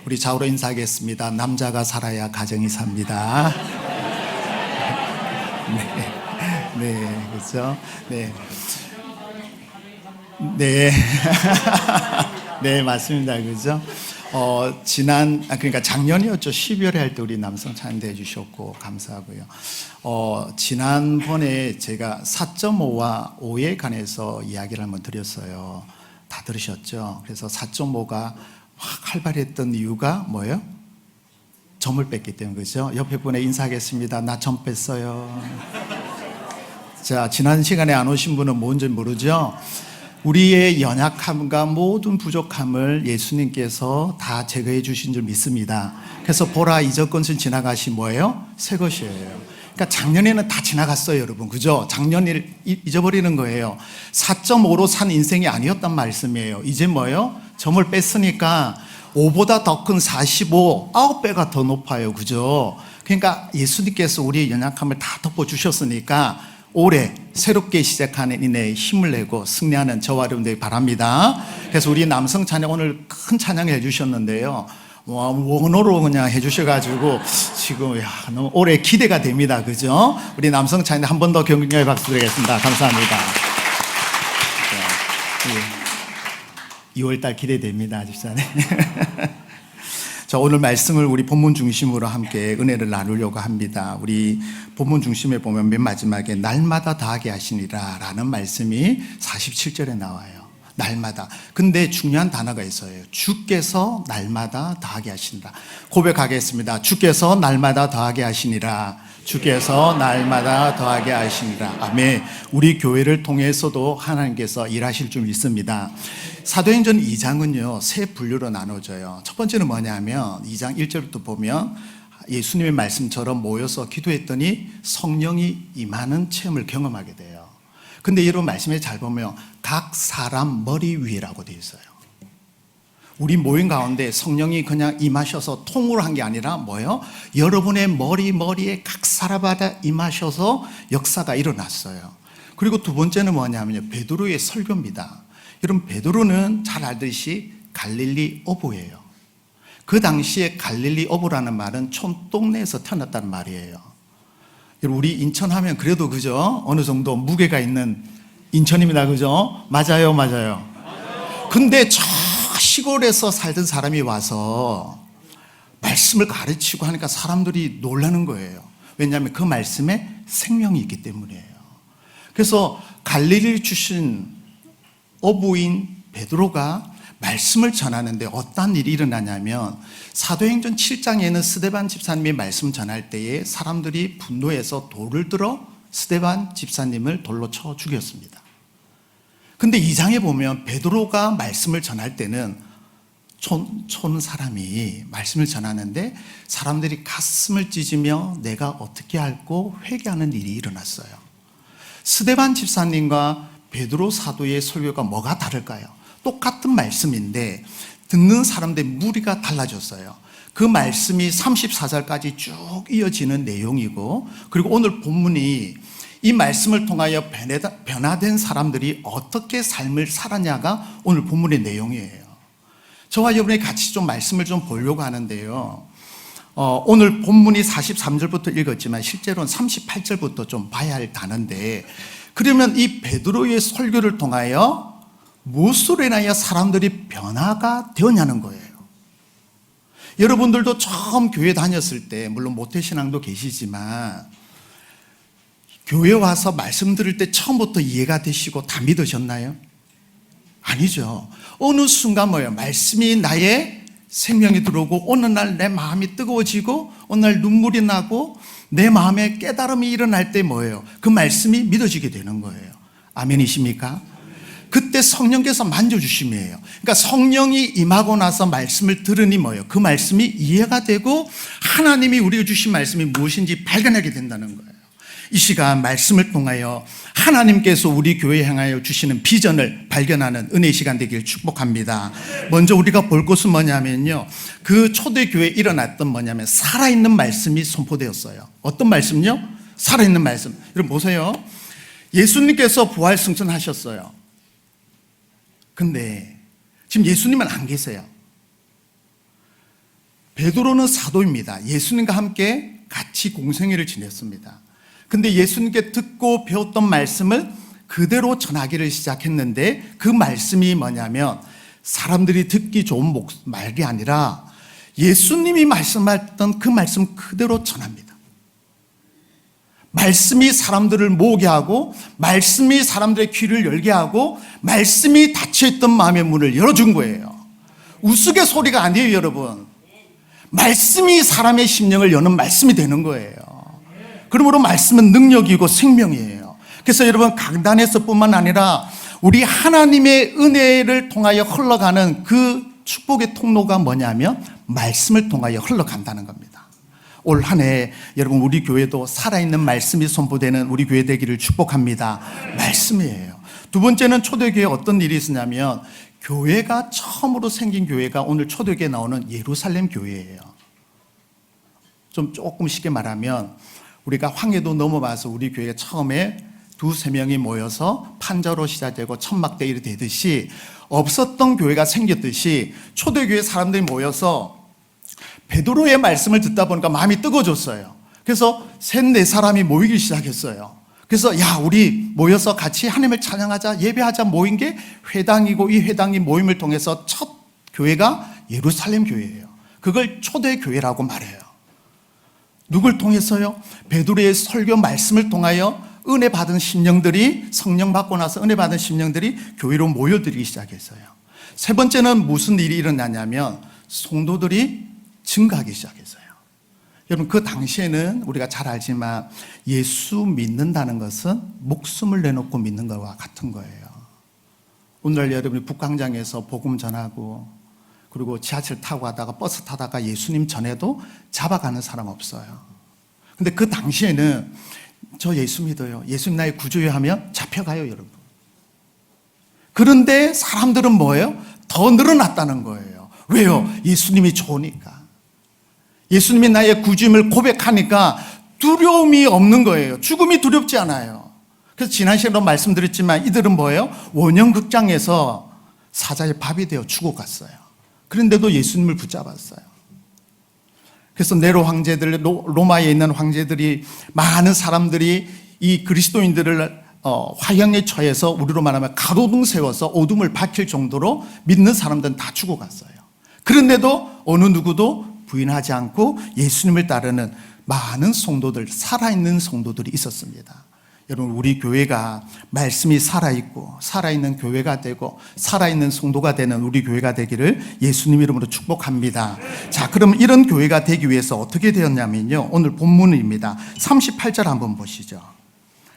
우리 좌우로 인사하겠습니다. 남자가 살아야 가정이 삽니다. 네, 그렇죠. 네, 네, 네, 맞습니다. 그죠? 그러니까 작년이었죠. 12월에 할 때 우리 남성 찬양대 해주셨고 감사하고요. 지난번에 제가 4.5와 5에 관해서 이야기를 한번 드렸어요. 다 들으셨죠? 그래서 4.5가 확 활발했던 이유가 뭐예요? 점을 뺐기 때문에, 그죠? 옆에 분에 인사하겠습니다. 나 점 뺐어요. 자, 지난 시간에 안 오신 분은 뭔지 모르죠? 우리의 연약함과 모든 부족함을 예수님께서 다 제거해 주신 줄 믿습니다. 그래서 보라, 이전 것은 지나가시 뭐예요? 새 것이에요. 그러니까 작년에는 다 지나갔어요, 여러분. 그죠? 작년을 잊어버리는 거예요. 4.5로 산 인생이 아니었단 말씀이에요. 이제 뭐예요? 점을 뺐으니까 5보다 더 큰 45, 9배가 더 높아요. 그죠? 그러니까 예수님께서 우리의 연약함을 다 덮어주셨으니까 올해 새롭게 시작하는 이내에 힘을 내고 승리하는 저와 여러분들이 바랍니다. 그래서 우리 남성 찬양 오늘 큰 찬양 해주셨는데요. 원어로 그냥 해주셔가지고 지금 너무 올해 기대가 됩니다. 그죠? 우리 남성 찬양 한 번 더 격려의 박수 드리겠습니다. 감사합니다. 2월달 기대됩니다. 집사님. 자, 오늘 말씀을 우리 본문 중심으로 함께 은혜를 나누려고 합니다. 우리 본문 중심에 보면 맨 마지막에 날마다 다하게 하시니라 라는 말씀이 47절에 나와요. 날마다. 근데 중요한 단어가 있어요. 주께서 날마다 다하게 하신다. 고백하겠습니다. 주께서 날마다 더하게 하시니라. 주께서 날마다 더하게 하시니라. 아멘. 우리 교회를 통해서도 하나님께서 일하실 줄 믿습니다. 사도행전 2장은요 세 분류로 나눠져요. 첫 번째는 뭐냐면 2장 1절부터 보면 예수님의 말씀처럼 모여서 기도했더니 성령이 임하는 체험을 경험하게 돼요. 근데 여러분 말씀에 잘 보면 각 사람 머리 위라고 되어 있어요. 우리 모임 가운데 성령이 그냥 임하셔서 통으로 한 게 아니라 뭐예요? 여러분의 머리에 각 사람마다 임하셔서 역사가 일어났어요. 그리고 두 번째는 뭐냐면요, 베드로의 설교입니다. 여러분, 베드로는 잘 알듯이 갈릴리 어부예요. 그 당시에 갈릴리 어부라는 말은 촌동네에서 태어났다는 말이에요. 여러분, 우리 인천 하면 그래도 그죠? 어느 정도 무게가 있는 인천입니다. 그죠? 맞아요. 근데 저 시골에서 살던 사람이 와서 말씀을 가르치고 하니까 사람들이 놀라는 거예요. 왜냐하면 그 말씀에 생명이 있기 때문이에요. 그래서 갈릴리 출신 어부인 베드로가 말씀을 전하는데 어떤 일이 일어나냐면 사도행전 7장에는 스데반 집사님이 말씀 전할 때에 사람들이 분노해서 돌을 들어 스데반 집사님을 돌로 쳐 죽였습니다. 근데 2장에 보면 베드로가 말씀을 전할 때는 촌 사람이 말씀을 전하는데 사람들이 가슴을 찢으며 내가 어떻게 할고 회개하는 일이 일어났어요. 스데반 집사님과 베드로 사도의 설교가 뭐가 다를까요? 똑같은 말씀인데 듣는 사람들의 무리가 달라졌어요. 그 말씀이 34절까지 쭉 이어지는 내용이고, 그리고 오늘 본문이 이 말씀을 통하여 변화된 사람들이 어떻게 삶을 살았냐가 오늘 본문의 내용이에요. 저와 여러분이 같이 좀 말씀을 좀 보려고 하는데요. 오늘 본문이 43절부터 읽었지만 실제로는 38절부터 좀 봐야 할 단어인데, 그러면 이 베드로의 설교를 통하여 무엇으로 인하여 사람들이 변화가 되었냐는 거예요. 여러분들도 처음 교회 다녔을 때, 물론 모태신앙도 계시지만 교회 와서 말씀 들을 때 처음부터 이해가 되시고 다 믿으셨나요? 아니죠. 어느 순간 뭐예요? 말씀이 나의 생명이 들어오고 어느 날 내 마음이 뜨거워지고 어느 날 눈물이 나고 내 마음에 깨달음이 일어날 때 뭐예요? 그 말씀이 믿어지게 되는 거예요. 아멘이십니까? 그때 성령께서 만져주심이에요. 그러니까 성령이 임하고 나서 말씀을 들으니 뭐예요? 그 말씀이 이해가 되고 하나님이 우리에게 주신 말씀이 무엇인지 발견하게 된다는 거예요. 이 시간 말씀을 통하여 하나님께서 우리 교회에 향하여 주시는 비전을 발견하는 은혜의 시간 되길 축복합니다. 먼저 우리가 볼 것은 뭐냐면요, 그 초대교회에 일어났던 뭐냐면 살아있는 말씀이 선포되었어요. 어떤 말씀요? 살아있는 말씀. 여러분 보세요. 예수님께서 부활 승천하셨어요. 근데 지금 예수님은 안 계세요. 베드로는 사도입니다. 예수님과 함께 같이 공생애를 지냈습니다. 근데 예수님께 듣고 배웠던 말씀을 그대로 전하기를 시작했는데 그 말씀이 뭐냐면 사람들이 듣기 좋은 말이 아니라 예수님이 말씀하셨던 그 말씀 그대로 전합니다. 말씀이 사람들을 모으게 하고 말씀이 사람들의 귀를 열게 하고 말씀이 닫혀있던 마음의 문을 열어준 거예요. 우스갯소리가 아니에요, 여러분. 말씀이 사람의 심령을 여는 말씀이 되는 거예요. 그러므로 말씀은 능력이고 생명이에요. 그래서 여러분, 강단에서뿐만 아니라 우리 하나님의 은혜를 통하여 흘러가는 그 축복의 통로가 뭐냐면 말씀을 통하여 흘러간다는 겁니다. 올 한 해 여러분, 우리 교회도 살아있는 말씀이 선포되는 우리 교회 되기를 축복합니다. 말씀이에요. 두 번째는 초대교회에 어떤 일이 있었냐면 교회가 처음으로 생긴 교회가 오늘 초대교회에 나오는 예루살렘 교회예요. 좀 조금 쉽게 말하면 우리가 황해도 넘어와서 우리 교회가 처음에 두세 명이 모여서 판자로 시작되고 천막대일이 되듯이 없었던 교회가 생겼듯이 초대교회 사람들이 모여서 베드로의 말씀을 듣다 보니까 마음이 뜨거워졌어요. 그래서 셋네 사람이 모이기 시작했어요. 그래서 우리 모여서 같이 하나님을 찬양하자, 예배하자 모인 게 회당이고 이 회당이 모임을 통해서 첫 교회가 예루살렘 교회예요. 그걸 초대교회라고 말해요. 누굴 통해서요? 베드로의 설교 말씀을 통하여 은혜 받은 심령들이, 성령 받고 나서 은혜 받은 심령들이 교회로 모여들기 시작했어요. 세 번째는 무슨 일이 일어나냐면 성도들이 증가하기 시작했어요. 여러분, 그 당시에는 우리가 잘 알지만 예수 믿는다는 것은 목숨을 내놓고 믿는 것과 같은 거예요. 오늘날 여러분이 북광장에서 복음 전하고 그리고 지하철 타고 가다가 버스 타다가 예수님 전에도 잡아가는 사람 없어요. 근데 그 당시에는 저 예수 믿어요, 예수님 나의 구주요 하면 잡혀가요, 여러분. 그런데 사람들은 뭐예요? 더 늘어났다는 거예요. 왜요? 예수님이 좋으니까. 예수님이 나의 구주임을 고백하니까 두려움이 없는 거예요. 죽음이 두렵지 않아요. 그래서 지난 시간에도 말씀드렸지만 이들은 뭐예요? 원형극장에서 사자의 밥이 되어 죽어갔어요. 그런데도 예수님을 붙잡았어요. 그래서 네로 황제들, 로마에 있는 황제들이, 많은 사람들이 이 그리스도인들을 화형에 처해서 우리로 말하면 가로등 세워서 어둠을 밝힐 정도로 믿는 사람들은 다 죽어갔어요. 그런데도 어느 누구도 부인하지 않고 예수님을 따르는 많은 성도들, 살아있는 성도들이 있었습니다. 여러분, 우리 교회가 말씀이 살아있고 살아있는 교회가 되고 살아있는 성도가 되는 우리 교회가 되기를 예수님 이름으로 축복합니다. 자, 그럼 이런 교회가 되기 위해서 어떻게 되었냐면요, 오늘 본문입니다. 38절 한번 보시죠.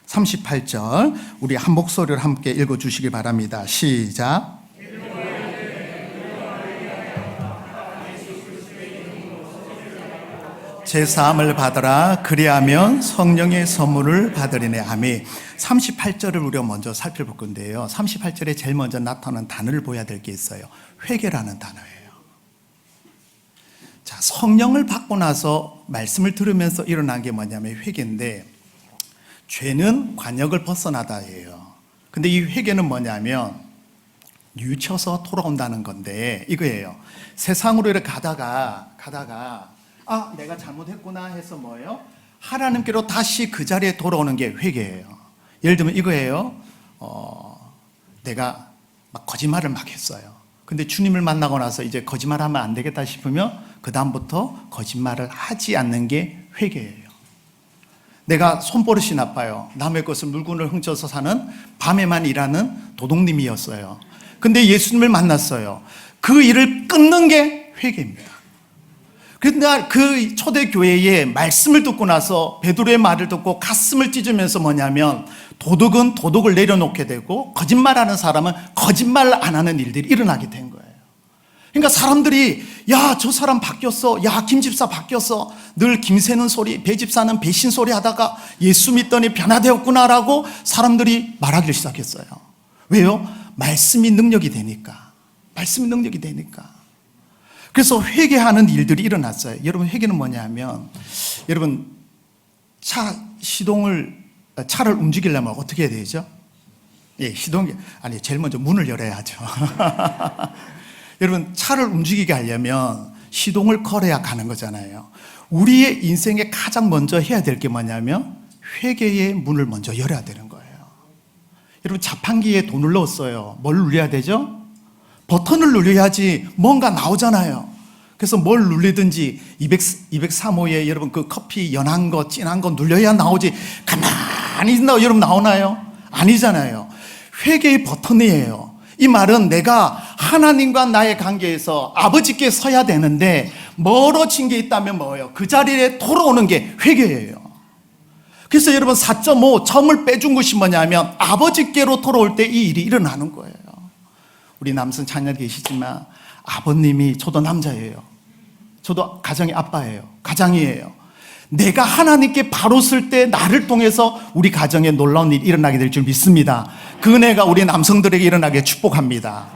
38절 우리 한 목소리를 함께 읽어주시기 바랍니다. 시작. 제사함을 받으라, 그리하면 성령의 선물을 받으리네. 아멘. 38절을 우리가 먼저 살펴볼 건데요, 38절에 제일 먼저 나타나는 단어를 보여야 될 게 있어요. 회개라는 단어예요. 자, 성령을 받고 나서 말씀을 들으면서 일어난 게 뭐냐면 회개인데, 죄는 관역을 벗어나다예요. 근데 이 회개는 뭐냐면 뉘우쳐서 돌아온다는 건데 이거예요. 세상으로 이렇게 가다가 내가 잘못했구나 해서 뭐예요? 하나님께로 다시 그 자리에 돌아오는 게 회개예요. 예를 들면 이거예요. 내가 막 거짓말을 막 했어요. 근데 주님을 만나고 나서 이제 거짓말하면 안 되겠다 싶으면 그 다음부터 거짓말을 하지 않는 게 회개예요. 내가 손버릇이 나빠요. 남의 것을 물건을 훔쳐서 사는 밤에만 일하는 도둑님이었어요. 근데 예수님을 만났어요. 그 일을 끊는 게 회개입니다. 그런데 그 초대교회의 말씀을 듣고 나서 베드로의 말을 듣고 가슴을 찢으면서 뭐냐면 도둑은 도둑을 내려놓게 되고 거짓말하는 사람은 거짓말 안 하는 일들이 일어나게 된 거예요. 그러니까 사람들이 저 사람 바뀌었어, 김 집사 바뀌었어, 늘 김새는 소리, 배 집사는 배신 소리 하다가 예수 믿더니 변화되었구나라고 사람들이 말하기 시작했어요. 왜요? 말씀이 능력이 되니까. 말씀이 능력이 되니까. 그래서 회개하는 일들이 일어났어요. 여러분, 회개는 뭐냐면, 여러분, 차를 움직이려면 어떻게 해야 되죠? 제일 먼저 문을 열어야죠. 여러분, 차를 움직이게 하려면 시동을 걸어야 가는 거잖아요. 우리의 인생에 가장 먼저 해야 될 게 뭐냐면 회개의 문을 먼저 열어야 되는 거예요. 여러분, 자판기에 돈을 넣었어요. 뭘 눌려야 되죠? 버튼을 눌려야지 뭔가 나오잖아요. 그래서 뭘 누르든지 203호에 여러분 그 커피 연한 거 진한 거 눌려야 나오지, 가만히 있나 여러분 나오나요? 아니잖아요. 회개의 버튼이에요. 이 말은 내가 하나님과 나의 관계에서 아버지께 서야 되는데 멀어진 게 있다면 뭐예요? 그 자리에 돌아오는 게 회개예요. 그래서 여러분 4.5 점을 빼준 것이 뭐냐면 아버지께로 돌아올 때 이 일이 일어나는 거예요. 우리 남성 자녀 계시지만 아버님이, 저도 남자예요. 저도 가정의 아빠예요. 가장이에요. 내가 하나님께 바로 쓸 때 나를 통해서 우리 가정에 놀라운 일이 일어나게 될 줄 믿습니다. 그 은혜가 우리 남성들에게 일어나게 축복합니다.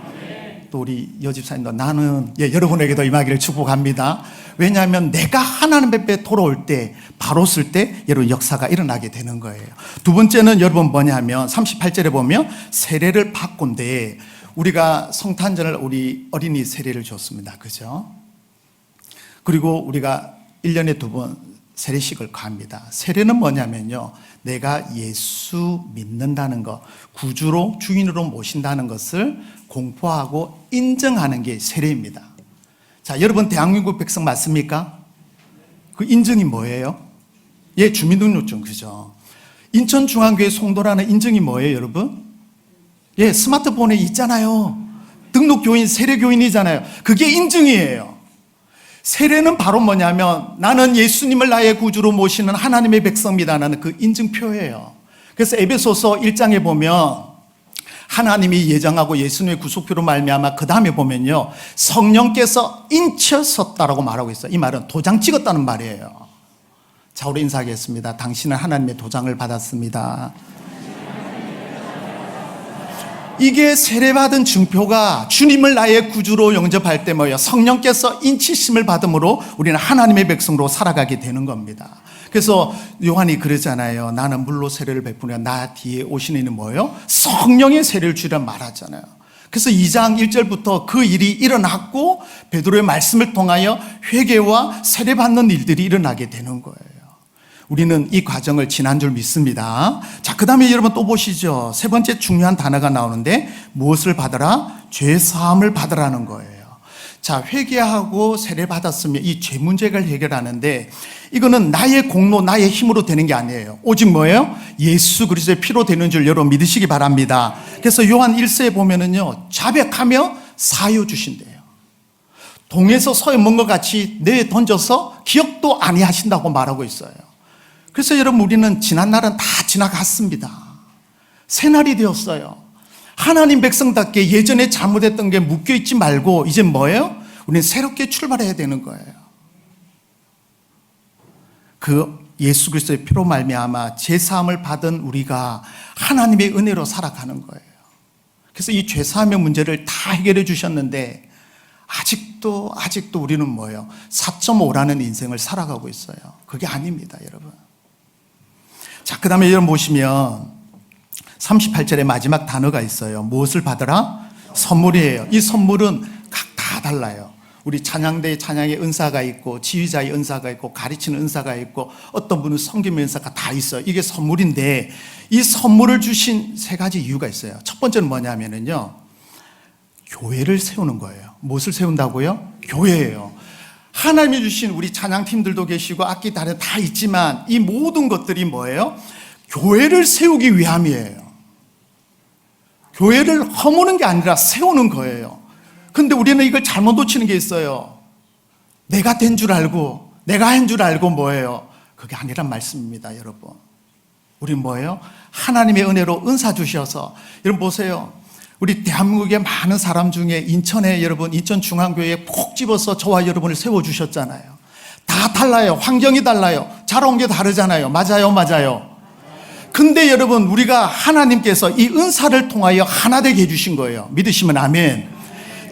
또 우리 여집사님도 나는 여러분에게도 임하기를 축복합니다. 왜냐하면 내가 하나님 앞에 돌아올 때 바로 쓸 때 여러분 역사가 일어나게 되는 거예요. 두 번째는 여러분 뭐냐면 38절에 보면 세례를 받고인데 우리가 성탄절을 우리 어린이 세례를 줬습니다. 그죠? 그리고 우리가 1년에 2번 세례식을 가합니다. 세례는 뭐냐면요, 내가 예수 믿는다는 것, 구주로 주인으로 모신다는 것을 공포하고 인정하는 게 세례입니다. 자, 여러분 대한민국 백성 맞습니까? 그 인증이 뭐예요? 예, 주민등록증. 그죠? 인천중앙교회 송도라는 인증이 뭐예요, 여러분? 예, 스마트폰에 있잖아요. 등록교인, 세례교인이잖아요. 그게 인증이에요. 세례는 바로 뭐냐면 나는 예수님을 나의 구주로 모시는 하나님의 백성입니다라는 그 인증표예요. 그래서 에베소서 1장에 보면 하나님이 예정하고 예수님의 구속표로 말미암아 그 다음에 보면요, 성령께서 인치셨다라고 말하고 있어요. 이 말은 도장 찍었다는 말이에요. 자, 우리 인사하겠습니다. 당신은 하나님의 도장을 받았습니다. 이게 세례받은 증표가 주님을 나의 구주로 영접할 때 뭐예요? 성령께서 인치심을 받음으로 우리는 하나님의 백성으로 살아가게 되는 겁니다. 그래서 요한이 그러잖아요. 나는 물로 세례를 베푸냐, 나 뒤에 오시는 이는 뭐예요? 성령의 세례를 주라 말하잖아요. 그래서 2장 1절부터 그 일이 일어났고 베드로의 말씀을 통하여 회개와 세례받는 일들이 일어나게 되는 거예요. 우리는 이 과정을 지난 줄 믿습니다. 자, 그 다음에 여러분 또 보시죠. 세 번째 중요한 단어가 나오는데 무엇을 받으라? 죄사함을 받으라는 거예요. 자, 회개하고 세례 받았으면 이 죄 문제를 해결하는데 이거는 나의 공로, 나의 힘으로 되는 게 아니에요. 오직 뭐예요? 예수 그리스도의 피로 되는 줄 여러분 믿으시기 바랍니다. 그래서 요한 1서에 보면은요, 자백하며 사유 주신대요. 동에서 서에 먼 것 같이 내에 던져서 기억도 아니하신다고 말하고 있어요. 그래서 여러분 우리는 지난 날은 다 지나갔습니다. 새날이 되었어요. 하나님 백성답게 예전에 잘못했던 게 묶여있지 말고 이제 뭐예요? 우리는 새롭게 출발해야 되는 거예요. 그 예수 그리스도의 피로 말미암아 죄사함을 받은 우리가 하나님의 은혜로 살아가는 거예요. 그래서 이 죄사함의 문제를 다 해결해 주셨는데 아직도 우리는 뭐예요? 4.5라는 인생을 살아가고 있어요. 그게 아닙니다, 여러분. 자, 그 다음에 여러분 보시면 38절에 마지막 단어가 있어요. 무엇을 받으라? 선물이에요. 이 선물은 각 다 달라요. 우리 찬양대에 찬양의 은사가 있고 지휘자의 은사가 있고 가르치는 은사가 있고 어떤 분은 섬김의 은사가 다 있어요. 이게 선물인데 이 선물을 주신 세 가지 이유가 있어요. 첫 번째는 뭐냐면요, 교회를 세우는 거예요. 무엇을 세운다고요? 교회예요. 하나님이 주신 우리 찬양팀들도 계시고 악기 다른 다 있지만 이 모든 것들이 뭐예요? 교회를 세우기 위함이에요. 교회를 허무는 게 아니라 세우는 거예요. 근데 우리는 이걸 잘못 놓치는 게 있어요. 내가 된 줄 알고 내가 한 줄 알고 뭐예요? 그게 아니란 말씀입니다, 여러분. 우리 뭐예요? 하나님의 은혜로 은사 주셔서, 여러분 보세요. 우리 대한민국의 많은 사람 중에 인천에 여러분 인천중앙교회에 콕 집어서 저와 여러분을 세워주셨잖아요. 다 달라요. 환경이 달라요. 자라온 게 다르잖아요. 맞아요. 근데 여러분 우리가 하나님께서 이 은사를 통하여 하나 되게 해주신 거예요. 믿으시면 아멘.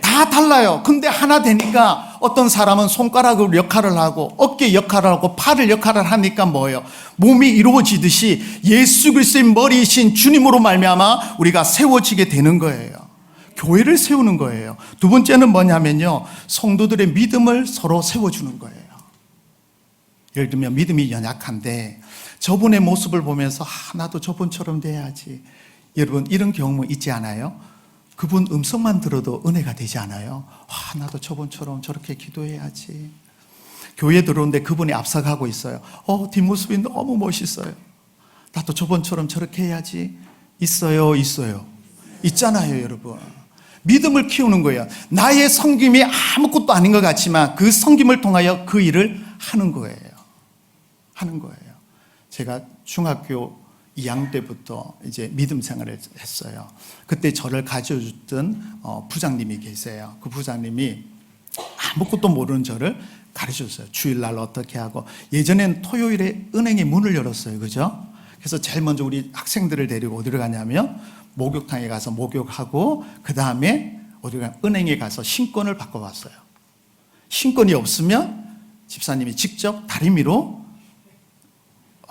다 달라요. 근데 하나 되니까 어떤 사람은 손가락으로 역할을 하고 어깨 역할을 하고 팔을 역할을 하니까 뭐예요? 몸이 이루어지듯이 예수 그리스도의 머리이신 주님으로 말미암아 우리가 세워지게 되는 거예요. 교회를 세우는 거예요. 두 번째는 뭐냐면요, 성도들의 믿음을 서로 세워주는 거예요. 예를 들면 믿음이 연약한데 저분의 모습을 보면서 나도 저분처럼 돼야지. 여러분 이런 경험은 있지 않아요? 그분 음성만 들어도 은혜가 되지 않아요? 나도 저분처럼 저렇게 기도해야지. 교회 들어오는데 그분이 앞서가고 있어요. 뒷모습이 너무 멋있어요. 나도 저분처럼 저렇게 해야지. 있어요. 있잖아요, 여러분. 믿음을 키우는 거예요. 나의 섬김이 아무것도 아닌 것 같지만 그 섬김을 통하여 그 일을 하는 거예요. 제가 중학교 2학년 때부터 이제 믿음 생활을 했어요. 그때 저를 가르쳐줬던 부장님이 계세요. 그 부장님이 아무것도 모르는 저를 가르쳐줬어요. 주일날 어떻게 하고. 예전엔 토요일에 은행에 문을 열었어요. 그죠? 그래서 제일 먼저 우리 학생들을 데리고 어디로 가냐면 목욕탕에 가서 목욕하고 그 다음에 은행에 가서 신권을 바꿔왔어요. 신권이 없으면 집사님이 직접 다리미로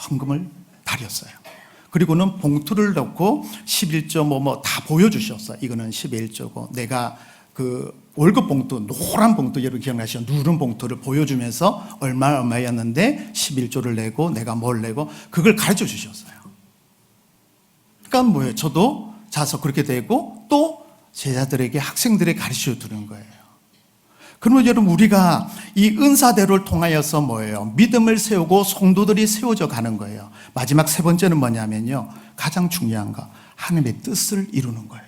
헌금을 다렸어요. 그리고는 봉투를 넣고 11조 다 보여주셨어요. 이거는 11조고 내가 그 월급 봉투, 노란 봉투 여러분 기억나시죠? 누른 봉투를 보여주면서 얼마였는데 11조를 내고 내가 뭘 내고 그걸 가르쳐 주셨어요. 그러니까 뭐예요? 저도 자서 그렇게 되고 또 제자들에게 학생들에게 가르쳐 주는 거예요. 그러면 여러분 우리가 이 은사대로를 통하여서 뭐예요? 믿음을 세우고 성도들이 세워져 가는 거예요. 마지막 세 번째는 뭐냐면요, 가장 중요한 거, 하나님의 뜻을 이루는 거예요.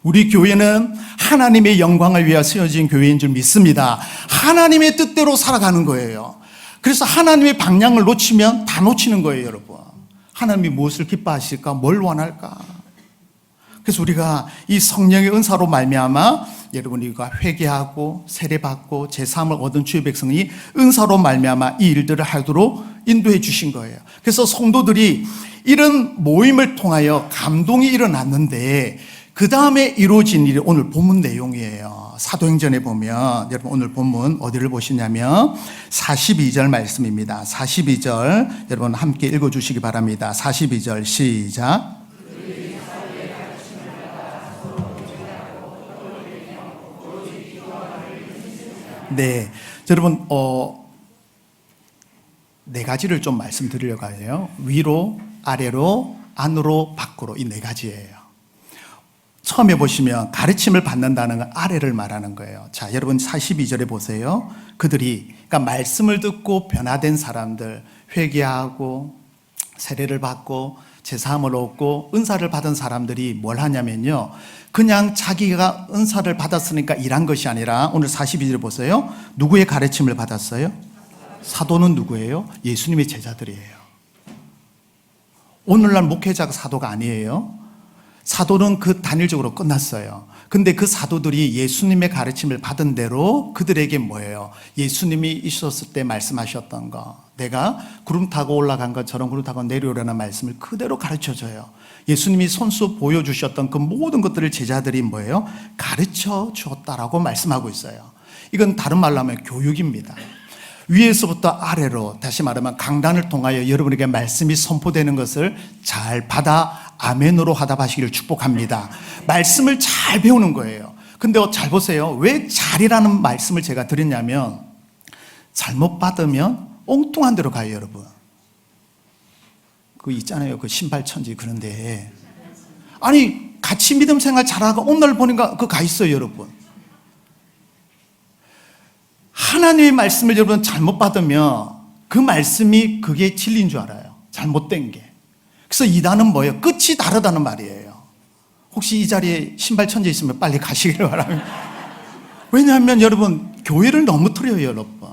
우리 교회는 하나님의 영광을 위하여 세워진 교회인 줄 믿습니다. 하나님의 뜻대로 살아가는 거예요. 그래서 하나님의 방향을 놓치면 다 놓치는 거예요, 여러분. 하나님이 무엇을 기뻐하실까? 뭘 원할까? 그래서 우리가 이 성령의 은사로 말미암아 여러분 우리가 회개하고 세례받고 제사함을 얻은 주의 백성이 은사로 말미암아 이 일들을 하도록 인도해 주신 거예요. 그래서 성도들이 이런 모임을 통하여 감동이 일어났는데 그 다음에 이루어진 일이 오늘 본문 내용이에요. 사도행전에 보면 여러분 오늘 본문 어디를 보시냐면 42절 말씀입니다. 42절 여러분 함께 읽어주시기 바랍니다. 42절 시작. 네, 여러분 네 가지를 좀 말씀드리려고 해요. 위로, 아래로, 안으로, 밖으로 이 네 가지예요. 처음에 보시면 가르침을 받는다는 건 아래를 말하는 거예요. 자, 여러분 42절에 보세요. 그들이 그러니까 말씀을 듣고 변화된 사람들, 회개하고 세례를 받고 제사함을 얻고 은사를 받은 사람들이 뭘 하냐면요, 그냥 자기가 은사를 받았으니까 일한 것이 아니라 오늘 42절 보세요. 누구의 가르침을 받았어요? 사도는 누구예요? 예수님의 제자들이에요. 오늘날 목회자가 사도가 아니에요. 사도는 그 단일적으로 끝났어요. 근데 그 사도들이 예수님의 가르침을 받은 대로 그들에게 뭐예요? 예수님이 있었을 때 말씀하셨던 거, 내가 구름 타고 올라간 것처럼 구름 타고 내려오라는 말씀을 그대로 가르쳐줘요. 예수님이 손수 보여주셨던 그 모든 것들을 제자들이 뭐예요? 가르쳐 주었다라고 말씀하고 있어요. 이건 다른 말로 하면 교육입니다. 위에서부터 아래로, 다시 말하면 강단을 통하여 여러분에게 말씀이 선포되는 것을 잘 받아 아멘으로 화답하시기를 축복합니다. 말씀을 잘 배우는 거예요. 근데 잘 보세요. 왜 잘이라는 말씀을 제가 드렸냐면 잘못 받으면 엉뚱한 데로 가요, 여러분. 그 있잖아요, 그 신발천지. 그런데 아니 같이 믿음 생활 잘하고 오늘 보니까 그 가 있어요, 여러분. 하나님의 말씀을 여러분 잘못 받으면 그 말씀이 그게 진리인 줄 알아요. 잘못된 게. 그래서 이단은 뭐예요? 끝이 다르다는 말이에요. 혹시 이 자리에 신발천재 있으면 빨리 가시기를 바랍니다. 왜냐하면 여러분 교회를 너무 틀어요, 여러분.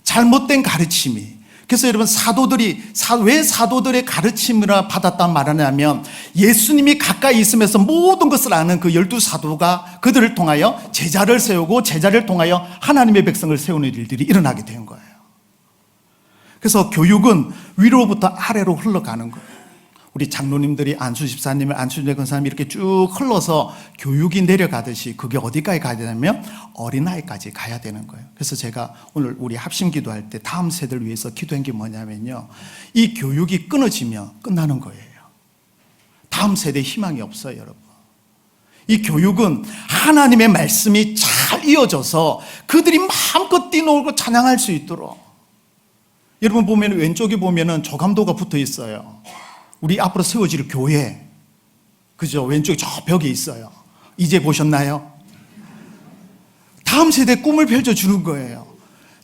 잘못된 가르침이. 그래서 여러분 사도들이 왜 사도들의 가르침을 받았단 말하냐면 예수님이 가까이 있으면서 모든 것을 아는 그 12사도가 그들을 통하여 제자를 세우고 제자를 통하여 하나님의 백성을 세우는 일들이 일어나게 된 거예요. 그래서 교육은 위로부터 아래로 흘러가는 거예요. 우리 장로님들이 안수 집사님을 안수재 권사님이 이렇게 쭉 흘러서 교육이 내려가듯이 그게 어디까지 가야 되냐면 어린아이까지 가야 되는 거예요. 그래서 제가 오늘 우리 합심 기도할 때 다음 세대를 위해서 기도한 게 뭐냐면요, 이 교육이 끊어지면 끝나는 거예요. 다음 세대에 희망이 없어요, 여러분. 이 교육은 하나님의 말씀이 잘 이어져서 그들이 마음껏 뛰놀고 찬양할 수 있도록. 여러분 보면 왼쪽에 보면은 조감도가 붙어 있어요. 우리 앞으로 세워질 교회, 그죠? 왼쪽에 저 벽에 있어요. 이제 보셨나요? 다음 세대 꿈을 펼쳐주는 거예요.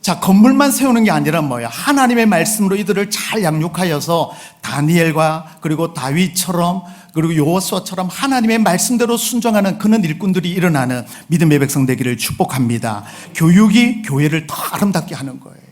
자, 건물만 세우는 게 아니라 뭐예요? 하나님의 말씀으로 이들을 잘 양육하여서 다니엘과 그리고 다윗처럼 그리고 여호수아처럼 하나님의 말씀대로 순종하는 그런 일꾼들이 일어나는 믿음의 백성 되기를 축복합니다. 교육이 교회를 더 아름답게 하는 거예요.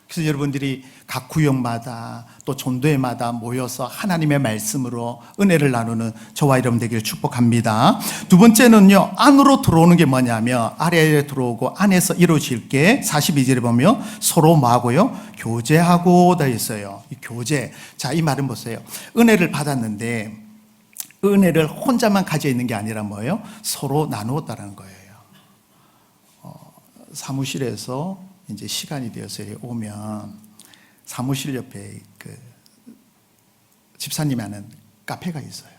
그래서 여러분들이 각 구역마다 또 전도회마다 모여서 하나님의 말씀으로 은혜를 나누는 저와 여러분 되기를 축복합니다. 두 번째는요, 안으로 들어오는 게 뭐냐면 아래에 들어오고 안에서 이루어질 게 42절에 보면 서로 뭐하고요? 교제하고 되어 있어요. 이 교제. 자, 이 말은 보세요. 은혜를 받았는데 은혜를 혼자만 가져 있는 게 아니라 뭐예요? 서로 나누었다는 거예요. 사무실에서 이제 시간이 되어서 오면 사무실 옆에 그 집사님이 하는 카페가 있어요.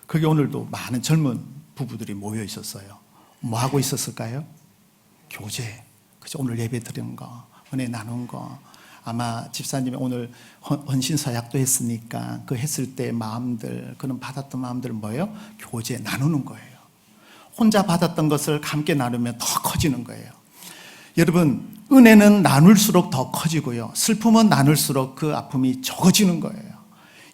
거기 오늘도 많은 젊은 부부들이 모여 있었어요. 뭐 하고 있었을까요? 교제. 그죠? 오늘 예배 드리는 거, 은혜 나눈 거. 아마 집사님이 오늘 헌신 서약도 했으니까 그 했을 때 마음들, 그는 받았던 마음들 뭐예요? 교제 나누는 거예요. 혼자 받았던 것을 함께 나누면 더 커지는 거예요. 여러분, 은혜는 나눌수록 더 커지고요. 슬픔은 나눌수록 그 아픔이 적어지는 거예요.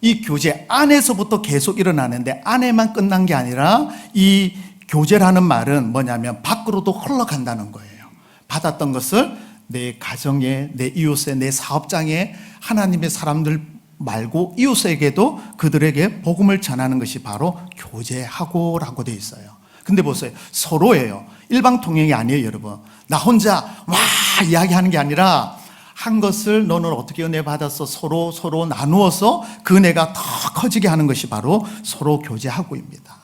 이 교제 안에서부터 계속 일어나는데 안에만 끝난 게 아니라 이 교제라는 말은 뭐냐면 밖으로도 흘러간다는 거예요. 받았던 것을 내 가정에, 내 이웃에, 내 사업장에 하나님의 사람들 말고 이웃에게도 그들에게 복음을 전하는 것이 바로 교제하고라고 되어 있어요. 근데 보세요. 서로예요. 일방통행이 아니에요, 여러분. 나 혼자 와 이야기하는 게 아니라 한 것을 너는 어떻게 은혜 받았어? 서로 나누어서 그 은혜가 더 커지게 하는 것이 바로 서로 교제하고입니다.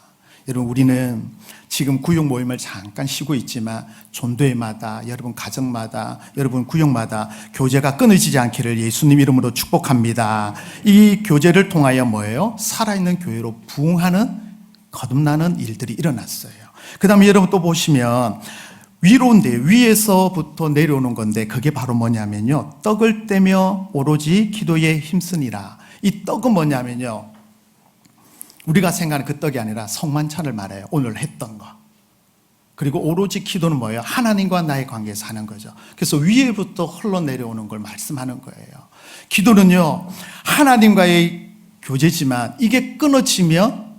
여러분, 우리는 지금 구역 모임을 잠깐 쉬고 있지만 전도회마다, 여러분 가정마다, 여러분 구역마다 교제가 끊어지지 않기를 예수님 이름으로 축복합니다. 이 교제를 통하여 뭐예요? 살아있는 교회로 부흥하는 거듭나는 일들이 일어났어요. 그 다음에 여러분 또 보시면 위로인데 위에서부터 내려오는 건데 그게 바로 뭐냐면요, 떡을 떼며 오로지 기도에 힘쓰니라. 이 떡은 뭐냐면요, 우리가 생각하는 그 떡이 아니라 성만찬을 말해요. 오늘 했던 거. 그리고 오로지 기도는 뭐예요? 하나님과 나의 관계에서 하는 거죠. 그래서 위에부터 흘러내려오는 걸 말씀하는 거예요. 기도는요, 하나님과의 교제지만 이게 끊어지면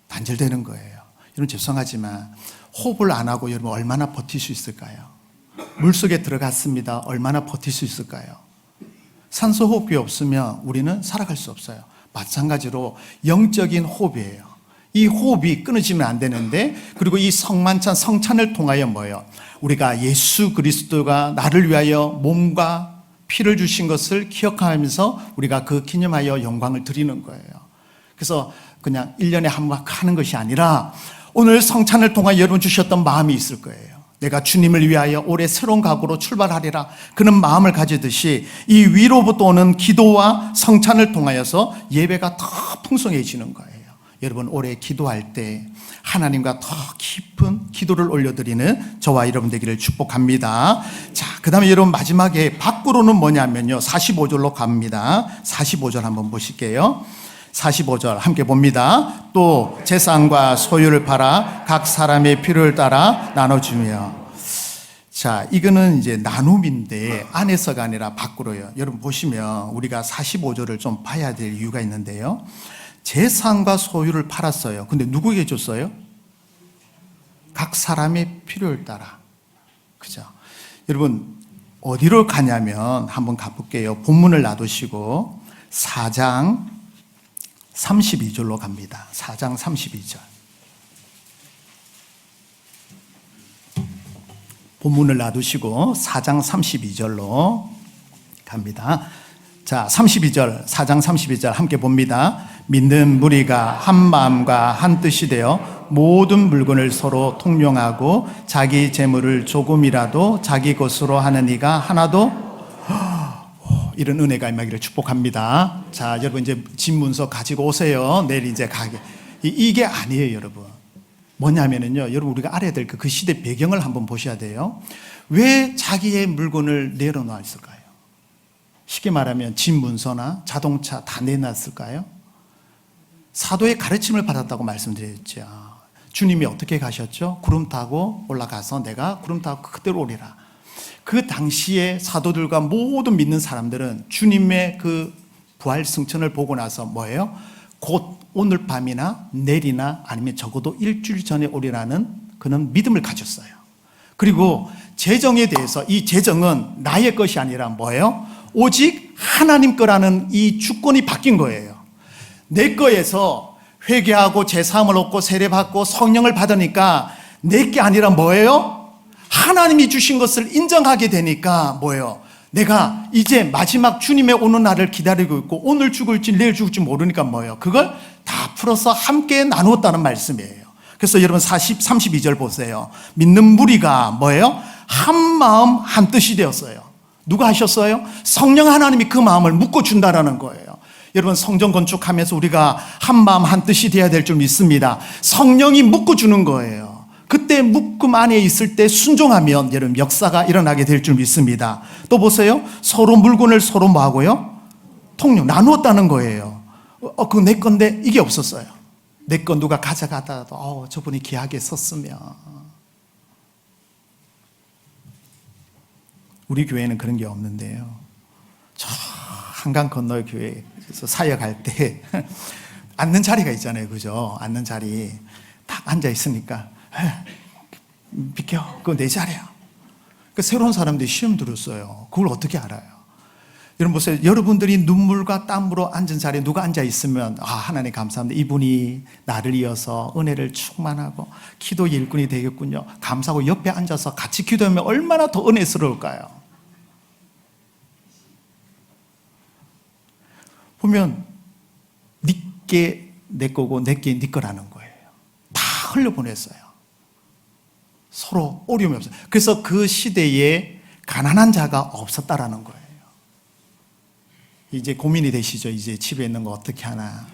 단절되는 거예요. 여러분 죄송하지만 호흡을 안 하고 여러분 얼마나 버틸 수 있을까요? 물속에 들어갔습니다. 얼마나 버틸 수 있을까요? 산소 호흡이 없으면 우리는 살아갈 수 없어요. 마찬가지로 영적인 호흡이에요. 이 호흡이 끊어지면 안 되는데, 그리고 이 성만찬, 성찬을 통하여 뭐예요? 우리가 예수 그리스도가 나를 위하여 몸과 피를 주신 것을 기억하면서 우리가 그 기념하여 영광을 드리는 거예요. 그래서 그냥 1년에 한 번 하는 것이 아니라 오늘 성찬을 통하여 여러분 주셨던 마음이 있을 거예요. 내가 주님을 위하여 올해 새로운 각오로 출발하리라, 그런 마음을 가지듯이 이 위로부터 오는 기도와 성찬을 통하여서 예배가 더 풍성해지는 거예요. 여러분 올해 기도할 때 하나님과 더 깊은 기도를 올려드리는 저와 여러분 되기를 축복합니다. 자, 그 다음에 여러분 마지막에 밖으로는 뭐냐면요, 45절로 갑니다. 45절 한번 보실게요. 45절 함께 봅니다. 또 재산과 소유를 팔아 각 사람의 필요를 따라 나눠주며. 자, 이거는 이제 나눔인데 안에서가 아니라 밖으로요. 여러분 보시면 우리가 45절을 좀 봐야 될 이유가 있는데요, 재산과 소유를 팔았어요. 근데 누구에게 줬어요? 각 사람의 필요를 따라. 그죠? 여러분 어디로 가냐면 한번 가볼게요. 본문을 놔두시고 4장 32절로 갑니다. 4장 32절. 본문을 놔두시고 4장 32절로 갑니다. 자, 32절, 4장 32절 함께 봅니다. 믿는 무리가 한 마음과 한 뜻이 되어 모든 물건을 서로 통용하고 자기 재물을 조금이라도 자기 것으로 하는 이가 하나도, 이런 은혜가 임하기를 축복합니다. 자, 여러분 이제 집 문서 가지고 오세요. 내일 이제 가게. 이게 아니에요, 여러분. 뭐냐면은요, 여러분 우리가 알아야 될 그 시대 배경을 한번 보셔야 돼요. 왜 자기의 물건을 내려놨을까요? 쉽게 말하면 집 문서나 자동차 다 내놨을까요? 사도의 가르침을 받았다고 말씀드렸죠. 주님이 어떻게 가셨죠? 구름 타고 올라가서 내가 구름 타고 그대로 오리라. 그 당시에 사도들과 모든 믿는 사람들은 주님의 그 부활 승천을 보고 나서 뭐예요? 곧 오늘 밤이나 내일이나 아니면 적어도 일주일 전에 오리라는 그런 믿음을 가졌어요. 그리고 재정에 대해서 이 재정은 나의 것이 아니라 뭐예요? 오직 하나님 거라는 이 주권이 바뀐 거예요. 내 거에서 회개하고 제사함을 얻고 세례받고 성령을 받으니까 내 게 아니라 뭐예요? 하나님이 주신 것을 인정하게 되니까 뭐예요? 내가 이제 마지막 주님의 오는 날을 기다리고 있고 오늘 죽을지 내일 죽을지 모르니까 뭐예요? 그걸 다 풀어서 함께 나누었다는 말씀이에요. 그래서 여러분 32절 보세요. 믿는 무리가 뭐예요? 한 마음 한 뜻이 되었어요. 누가 하셨어요? 성령 하나님이 그 마음을 묶어준다라는 거예요. 여러분 성전 건축하면서 우리가 한 마음 한 뜻이 되어야 될 줄 믿습니다. 성령이 묶어주는 거예요. 그때 묶음 안에 있을 때 순종하면 여러분 역사가 일어나게 될 줄 믿습니다. 또 보세요. 서로 물건을 서로 뭐하고요? 통용, 나누었다는 거예요. 그거 내 건데 이게 없었어요. 내 건 누가 가져가다가도 저분이 귀하게 썼으면. 우리 교회는 그런 게 없는데요. 저 한강 건너의 교회에서 사역할 때 앉는 자리가 있잖아요. 그죠? 앉는 자리 딱 앉아 있으니까 비켜, 그거 내 자리야. 그 새로운 사람들이 시험 들었어요. 그걸 어떻게 알아요? 여러분 보세요. 여러분들이 눈물과 땀으로 앉은 자리에 누가 앉아 있으면 하나님 감사합니다. 이분이 나를 이어서 은혜를 충만하고 기도 일꾼이 되겠군요. 감사하고 옆에 앉아서 같이 기도하면 얼마나 더 은혜스러울까요? 보면 네게 내 거고 내게 네 거라는 거예요. 다 흘려보냈어요. 서로 어려움이 없어요. 그래서 그 시대에 가난한 자가 없었다라는 거예요. 이제 고민이 되시죠? 이제 집에 있는 거 어떻게 하나?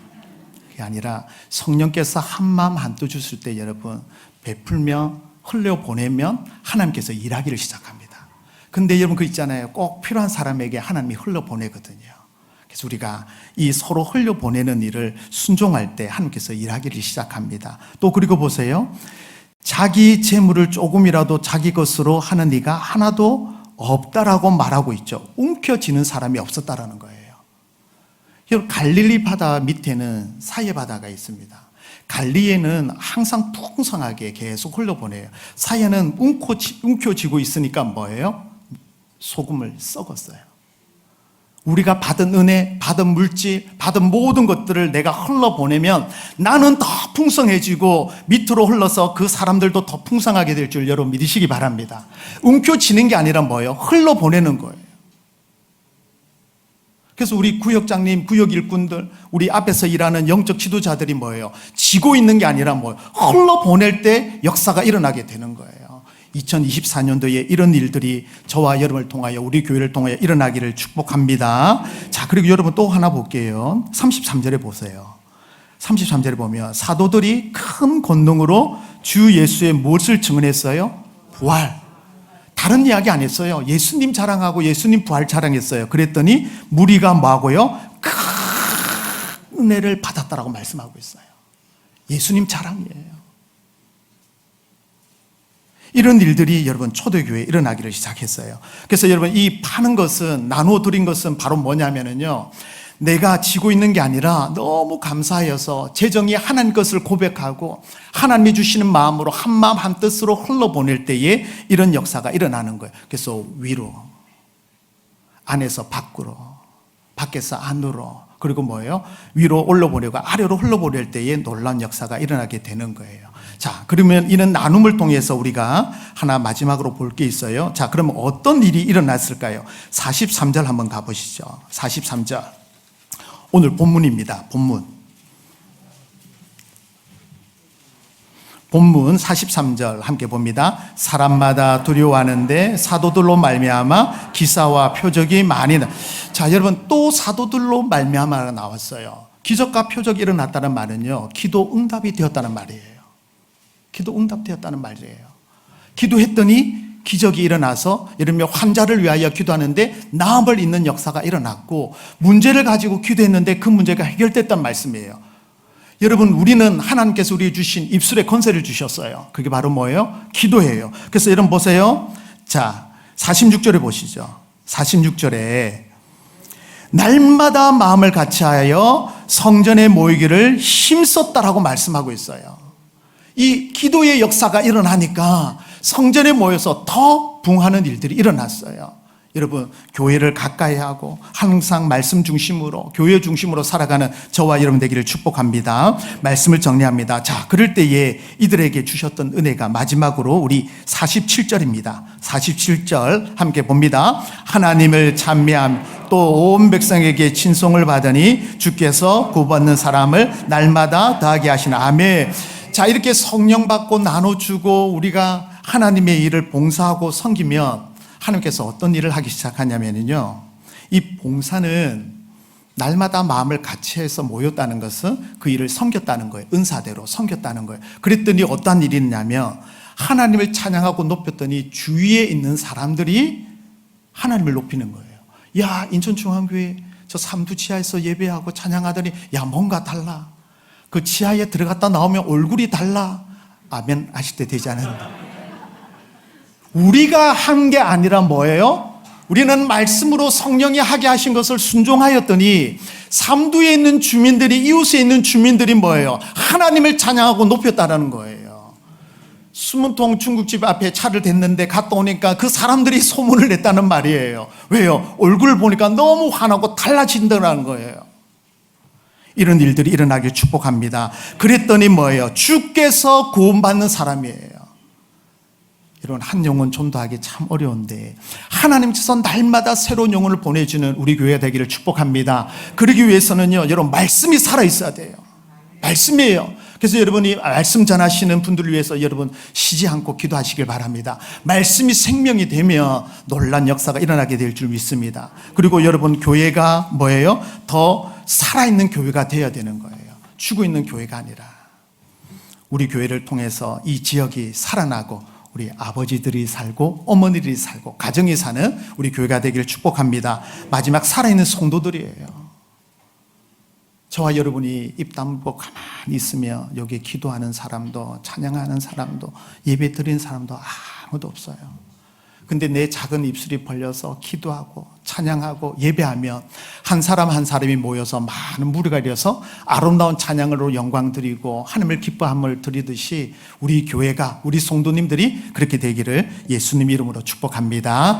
그게 아니라 성령께서 한 마음 한뜻 주실 때 여러분 베풀며 흘려보내면 하나님께서 일하기를 시작합니다. 근데 여러분 그 있잖아요. 꼭 필요한 사람에게 하나님이 흘려보내거든요. 그래서 우리가 이 서로 흘려보내는 일을 순종할 때 하나님께서 일하기를 시작합니다. 또 그리고 보세요. 자기 재물을 조금이라도 자기 것으로 하는 이가 하나도 없다라고 말하고 있죠. 움켜쥐는 사람이 없었다라는 거예요. 여러분 갈릴리 바다 밑에는 사해 바다가 있습니다. 갈리에는 항상 풍성하게 계속 흘러보내요. 사해는 움켜쥐고 있으니까 뭐예요? 소금을 썩었어요. 우리가 받은 은혜, 받은 물질, 받은 모든 것들을 내가 흘러보내면 나는 더 풍성해지고 밑으로 흘러서 그 사람들도 더 풍성하게 될 줄 여러분 믿으시기 바랍니다. 움켜쥐는 게 아니라 뭐예요? 흘러보내는 거예요. 그래서 우리 구역장님, 구역 일꾼들, 우리 앞에서 일하는 영적 지도자들이 뭐예요? 지고 있는 게 아니라 뭐예요? 흘러보낼 때 역사가 일어나게 되는 거예요. 2024년도에 이런 일들이 저와 여러분을 통하여 우리 교회를 통하여 일어나기를 축복합니다. 자, 그리고 여러분 또 하나 볼게요. 33절에 보세요. 33절에 보면 사도들이 큰 권능으로 주 예수의 무엇을 증언했어요? 부활. 다른 이야기 안 했어요. 예수님 자랑하고 예수님 부활 자랑했어요. 그랬더니 무리가 뭐하고요? 큰 은혜를 받았다라고 말씀하고 있어요. 예수님 자랑이에요. 이런 일들이 여러분 초대교회에 일어나기를 시작했어요. 그래서 여러분 이 파는 것은 나누어 드린 것은 바로 뭐냐면요, 내가 지고 있는 게 아니라 너무 감사하여서 재정이 하나님 것을 고백하고 하나님이 주시는 마음으로 한 마음 한 뜻으로 흘러보낼 때에 이런 역사가 일어나는 거예요. 그래서 위로, 안에서 밖으로, 밖에서 안으로, 그리고 뭐예요? 위로 올려보내고 아래로 흘러보낼 때에 놀라운 역사가 일어나게 되는 거예요. 자, 그러면 이런 나눔을 통해서 우리가 하나 마지막으로 볼 게 있어요. 자, 그러면 어떤 일이 일어났을까요? 43절 한번 가보시죠. 43절. 오늘 본문입니다. 본문 43절 함께 봅니다. 사람마다 두려워하는데 사도들로 말미암아 기사와 표적이 많이 자, 여러분 또 사도들로 말미암아가 나왔어요. 기적과 표적이 일어났다는 말은요, 기도 응답이 되었다는 말이에요. 기도 응답되었다는 말이에요. 기도했더니 기적이 일어나서 예를 들면 환자를 위하여 기도하는데 나음을 잇는 역사가 일어났고, 문제를 가지고 기도했는데 그 문제가 해결됐단 말씀이에요. 여러분, 우리는 하나님께서 우리에게 주신 입술에 권세를 주셨어요. 그게 바로 뭐예요? 기도예요. 그래서 여러분 보세요. 자, 46절에 보시죠. 46절에 날마다 마음을 같이하여 성전에 모이기를 힘썼다라고 말씀하고 있어요. 이 기도의 역사가 일어나니까 성전에 모여서 더 부흥하는 일들이 일어났어요. 여러분, 교회를 가까이 하고 항상 말씀 중심으로, 교회 중심으로 살아가는 저와 여러분 되기를 축복합니다. 말씀을 정리합니다. 자, 그럴 때에 이들에게 주셨던 은혜가 마지막으로 우리 47절입니다. 47절 함께 봅니다. 하나님을 찬미함 또 온 백성에게 친송을 받으니 주께서 구받는 사람을 날마다 더하게 하시나. 아멘. 자, 이렇게 성령 받고 나눠주고 우리가 하나님의 일을 봉사하고 섬기면 하나님께서 어떤 일을 하기 시작하냐면요, 이 봉사는 날마다 마음을 같이 해서 모였다는 것은 그 일을 섬겼다는 거예요. 은사대로 섬겼다는 거예요. 그랬더니 어떤 일이 있냐면 하나님을 찬양하고 높였더니 주위에 있는 사람들이 하나님을 높이는 거예요. 야, 인천중앙교회 저 삼두 지하에서 예배하고 찬양하더니 야, 뭔가 달라. 그 지하에 들어갔다 나오면 얼굴이 달라. 아멘 하실 때 되지 않은가? 우리가 한 게 아니라 뭐예요? 우리는 말씀으로 성령이 하게 하신 것을 순종하였더니 삼두에 있는 주민들이, 이웃에 있는 주민들이 뭐예요? 하나님을 찬양하고 높였다라는 거예요. 수문통 중국집 앞에 차를 댔는데 갔다 오니까 그 사람들이 소문을 냈다는 말이에요. 왜요? 얼굴을 보니까 너무 환하고 달라진다는 거예요. 이런 일들이 일어나길 축복합니다. 그랬더니 뭐예요? 주께서 구원받는 사람이에요. 이런 한 영혼 전도하기 참 어려운데 하나님께서 날마다 새로운 영혼을 보내주는 우리 교회가 되기를 축복합니다. 그러기 위해서는요, 여러분, 말씀이 살아있어야 돼요. 말씀이에요. 그래서 여러분이 말씀 전하시는 분들을 위해서 여러분 쉬지 않고 기도하시길 바랍니다. 말씀이 생명이 되면 놀란 역사가 일어나게 될 줄 믿습니다. 그리고 여러분, 교회가 뭐예요? 더 살아있는 교회가 되어야 되는 거예요. 죽어 있는 교회가 아니라. 우리 교회를 통해서 이 지역이 살아나고 우리 아버지들이 살고 어머니들이 살고 가정이 사는 우리 교회가 되기를 축복합니다. 마지막 살아있는 성도들이에요. 저와 여러분이 입 다물고 가만히 있으며 여기 기도하는 사람도 찬양하는 사람도 예배 드리는 사람도 아무도 없어요. 근데 내 작은 입술이 벌려서 기도하고 찬양하고 예배하면 한 사람 한 사람이 모여서 많은 무리가 되어서 아름다운 찬양으로 영광 드리고 하나님을 기뻐함을 드리듯이 우리 교회가, 우리 성도님들이 그렇게 되기를 예수님 이름으로 축복합니다.